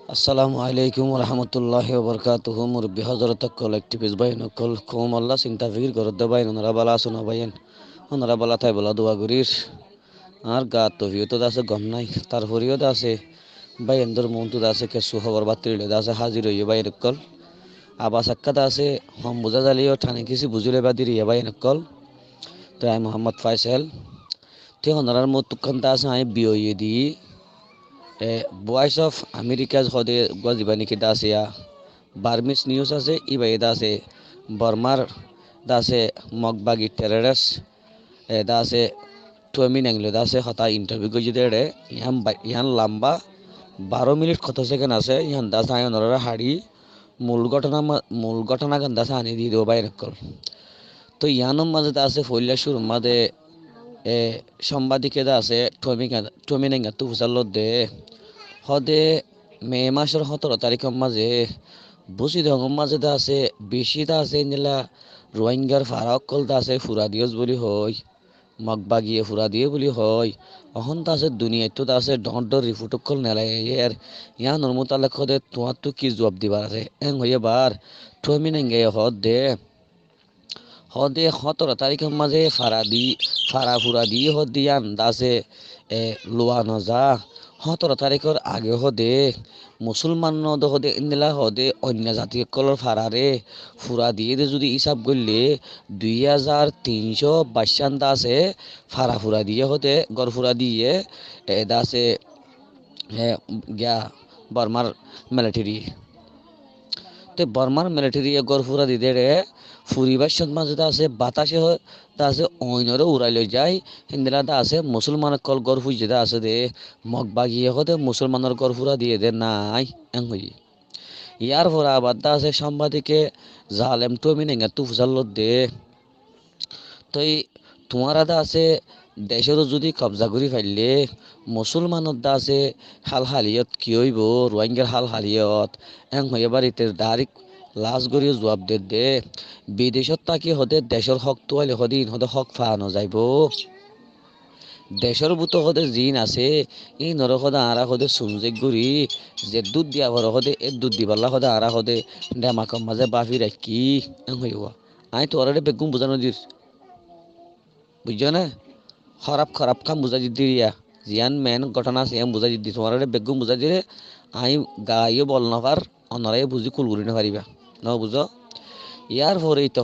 আসসালামু আলাইকুম রহমতুল্লাহি ওবরকাতুহু মুরব্বী হজরত কলেক্টিভিস বাইন কল কৌম আল্লাহ চিন্তা ফিকির করতে বাইন ওনারা বালা আসুন বাইন ওনারা বালা তাই বলা দোয়া করির আর গা তহিয়ত আছে গম নাই তারপরেও আছে বাইন্দর মন্তুদ আছে কেসু খবর বাতিল আছে হাজির হইয়ে বাইন কল আবা সাক্ষাৎ আছে হম বুঝা জালিও ঠানে কিছু বুঝলে বাদির ইয়ে বাইন কল তাই মোহাম্মদ ফাইসাল তে ওনারার মতুকান্তা আছে আমি বিয়ে দি ভয়েস অফ আমেরিকা হদে গজিবানি কিতা আছে বার্মিস নিউজ আছে ইবাই আছে বর্মার দাসে মগবাগি টেরারেস দাসে টুয়েমি নাংলে দাসে হতা ইন্টারভিউ গজি দেড়ে ইয়ান লম্বা 12 মিনিট কত সেকেন্ড আছে ইয়ান দাস আয় নরা হাড়ি মূল ঘটনা গান দাসে আনি দিয়ে দেবো বাইরে কল তো ইয়ানোর মাঝে আছে ফইলা শুরুর মাঝে সাংবাদিকে আছে টমি নাঙ্গা তু ফুসাল দে হদে মে মাসের 17 তারিখের মাঝে বুঝি দঙর মাঝে আছে বেশি আছে নিলা রোহিঙ্গার ফারাকল আছে ফুরা দিয়স বলি হয় মগবাগিয়ে ফুরা দিয়ে বলি হয় অহন আছে দুনিয়ায় তো আছে ডর রিফুটকল নেলাই এর ইয়ানোর মোতালেক হদে তোমার তো কি জবাব দিবার আছে এং হইয়ে বার টমি নাঙ্গে হদে 17 তারিখের মাঝে ফারা ফুরা দিয়ে হদি আন্দাজে লোয়া নজা 17 তারিখের আগে হদে মুসলমান হদে ইন্দিলা হদে অন্য জাতি কলর ফারারে ফুরা দিয়ে যদি হিসাব করলে 2322 আছে ফারা ফুরা দিয়ে হদে গড় ফুরা দিয়ে দাসে গিয়া বর্মার মিলিটারি তে বর্মার মিলিটারি গড় ফুরা দিতে রে ফুরিবার মাঝে আছে বাতাসে আছে অইনরে উড়াই লৈ যায় হিন্দিরা আছে মুসলমান কল গড় ফুজে আছে দে মগ বাগিয়ে হতে মুসলমানের গড় ফুরা দিয়ে দে নাই এং হই ইয়ার পর আবার আছে সাংবাদিকে জালেম টমি নেঙ্গা তু ফুসাল দে তই তোমার আছে দেশেরও যদি কবজা করি ফেললে মুসলমানত আছে হাল হালিয়ত কি হইব রোহিঙ্গার হাল হালিয়ত এং হয়ে বাড়িতে ডাইরেক্ট লাজ গড়িয়ে জবাব দে বিদেশত তাকি হদে দেশের হক তোয়ালে হদিন হদে হক ফানো যাইব দেশের বুতো হদে জিন আছে ই নর হদে আরা হদে সুনজেক গুড়ি যে দুধ দিয়া ভর হদে এ দুধ দিবাল্লা হদে আরা হদে ডেমাকম মাঝে বাফি রাখি এং হইব আই তো অলরেডি বেগুন বুঝানো দিস বুঝছো না খারাপ কাম বুঝা দিদিয়া জিয়ান মেন ঘটনা সিয়াম বুঝা দিদি তোমার বেগুন বুঝা দিলে আই গাইও বল নপার অনরাই বুঝি কুলগুড়ি না পারিবা ন বুঝো ইয়ার পরে তো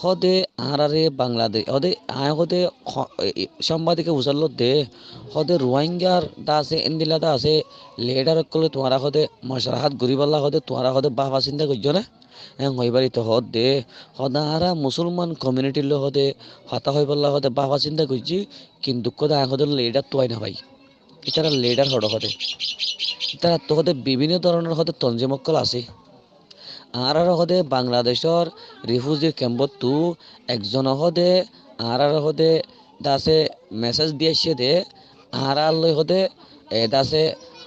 হদে আরে বাংলাদেশ হদে আয় হদে সাংবাদিকে বুঝাল দে হদে রোহিঙ্গার দা আছে ইন্দিলা দা আছে লেডার করলে তোমারা হদে মশরাহাত গরিবাল্লা হদে তোমারা হদে বাবা চিন্তা করছো না হইবারি তো দে হদা আরা মুসলমান কমিউনিটির হদে হতা হয়ে বললা হদে বাবা চিন্তা করছি কিন্তু কোদা হদে লেডার তোয়াই না ভাই এছাড়া লেডার হদে তারা তো হদে বিভিন্ন ধরনের হদে তঞ্জিমক্কল আছে আর হদে বাংলাদেশর রিফিউজি ক্যাম্পত তু একজন হদে আর হদে দাসে মেসেজ দিয়েছে দে আর লই হদে দাসে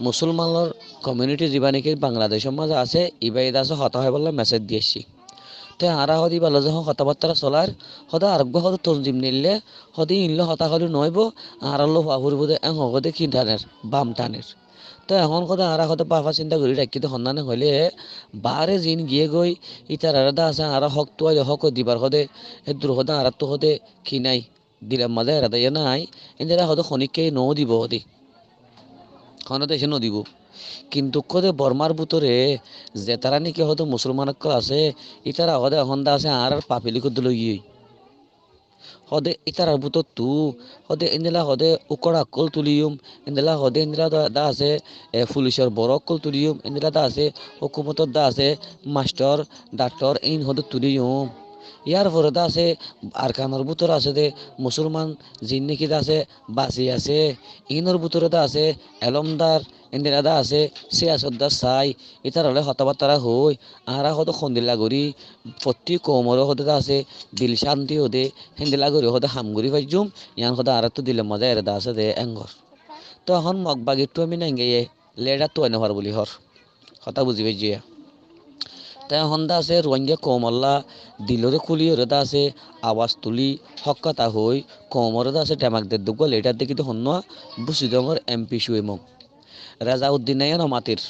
মুসলমানের কমিউনিটি জীবানিকে বাংলাদেশের মাঝে আছে ইবাই দাসে হতা হয়ে বললে মেসেজ দিয়েছি তো আরা হদি ভালো যখন কথাবার্তা চলার হদা আরোগ্য হদে তঞ্জিম নিলে হদি ইনলে হতা হলে নইব আর হলো হওয়া ফুরব দে হদে কি টানের বাম টানের তো এখন কথা আর কথা বাবা চিন্তা করি রাখি সন্ধানে হইলে বারে জিন গিয়ে গই ইতার আলাদা আছে আর হক তো হক দিবার হদে এ দুর্হদা আর তো হদে কি নাই দিলাম মাঝে এরা দেয় নাই এরা হয়তো খনিককে ন দিব হদি খনতে এসে ন দিব কিন্তু কদে বর্মার ভিতরে যে তারা নাকি হয়তো মুসলমান আছে ইতারা হদে এখন দা আছে আর পাপিলি করতে লই হদে ইতার বুতো তু হদে ইন্দিলা হদে উকড়া কল তুলিয়ম ইন্দিলা হদে ইন্দিলা দা আছে পুলিশের বড় কল তুলিয়ম ইন্দিলা দা আছে হুকুমতর দা আছে মাস্টার ডাক্তার ইন হদে তুলিয়ম ইয়ার পরে দা আছে আর কানোর ভিতরে আছে দে মুসলমান জিন নাকি দা আছে বাঁচি আছে ইনোর ভিতরে দা আছে এলমদার ইন্দিরা দা আছে সিয়াসত চাই ইতার হলে হতাবার্তারা হই আরা হতো খন্দিলা গরি প্রতি কোমর হতে দা আছে দিল শান্তি হদে হিন্দিলা গরি হতে হামগুড়ি পাইজুম ইয়ান হতে আর তো দিলে মজা এর দা আছে দে এঙ্গর তো এখন মগবাগি তো আমি নাই গিয়ে লেডা তো এনে পার বলি হর কথা বুঝি পাইজিয়া তাই হন্দা আছে রোহিঙ্গা কোমল্লা দিলরে খুলিয়রে দা আছে আওয়াজ তুলি হক্কাতা হই কোমরে দা আছে টেমাক দে দুগল এটার দেখি তো হন্যা বুসি দমর এমপি শুয়ে মগ রেজাউদ্দিন এ নমাতির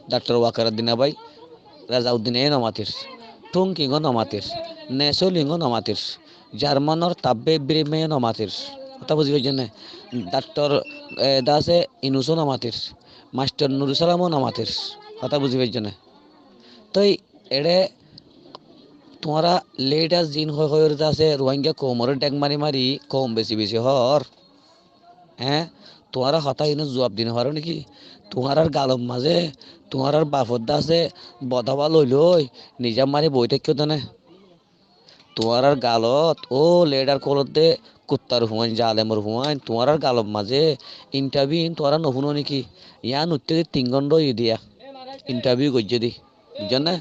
ডাক্তার ওয়াকারুদ্দিন ভাই রেজাউদ্দিন এ নমাতির টুংকিংও নমাতির নেসলিংও নমাতির জার্মানর তাব্বে ব্রিমে নমাতির কথা বুঝি পাইছেন না ডাক্তার দাসে ইনুসো নমাতির মাস্টার নুরুল সালামও নমাতির কথা বুঝি পাইছেন না তো এড়ে তোমারা লেটাস জিন হয়ে আছে রোহিঙ্গা কোমরে ডেক মারি মারি কম বেশি বেশি হর হ্যাঁ তোমার হতা ইনো জবাব দিনে পারো নাকি তোমার আর গালম মাঝে তোমার আর বাফদ্দা আছে বদাবা লই লই নিজা মারি বই থাকিও তো না তোমার আর গালত ও লেডার কলত দে কুত্তার হুয়াইন জালেমর হুয়াইন তোমার আর গালব মাঝে ইন্টারভিউ তোরা নহুনো নাকি ইয়ান উত্তে 3 ঘন্টা দিয়া ইন্টারভিউ করছে দি বুঝছেন না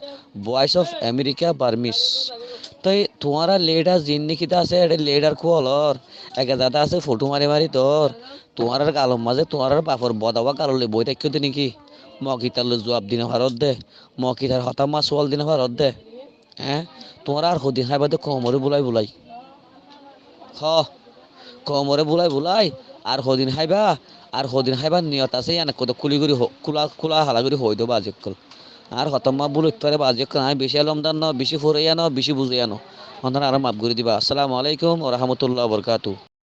ভয়েস অফ আমেরিকা বার্মিস তাই তোমারা লেডার জিন্দিগিতে আছে এটা লেডার কোয়ালর একে দাদা আছে ফটো মারি মারি তোর তোমার আর কালম মাঝে তোমার আর বাপর বদাবা কাললে বই থাকিও নাকি মকিতার জবাব দিনে ভারত দে মকিতার হতামা সোয়াল দিনে ভারত দে হ্যাঁ তোমার আর হদিন হাইবাদে কমরে বুলাই বুলাই হ কমরে বুলাই বুলাই আর হদিন হাইবা নিয়ত আছে এনে কত কুলি করি কুলা কুলা হালা করি হই দেবো আজকাল আর হতম্মা বলে তোরে আজকাল আমি বেশি আলমদার ন বেশি ফুরাইয়া ন বেশি বুঝাইয়া ন আর মাফ করে দিবা আসসালামু আলাইকুম ওয়া রাহমাতুল্লাহি ওয়া বারাকাতুহু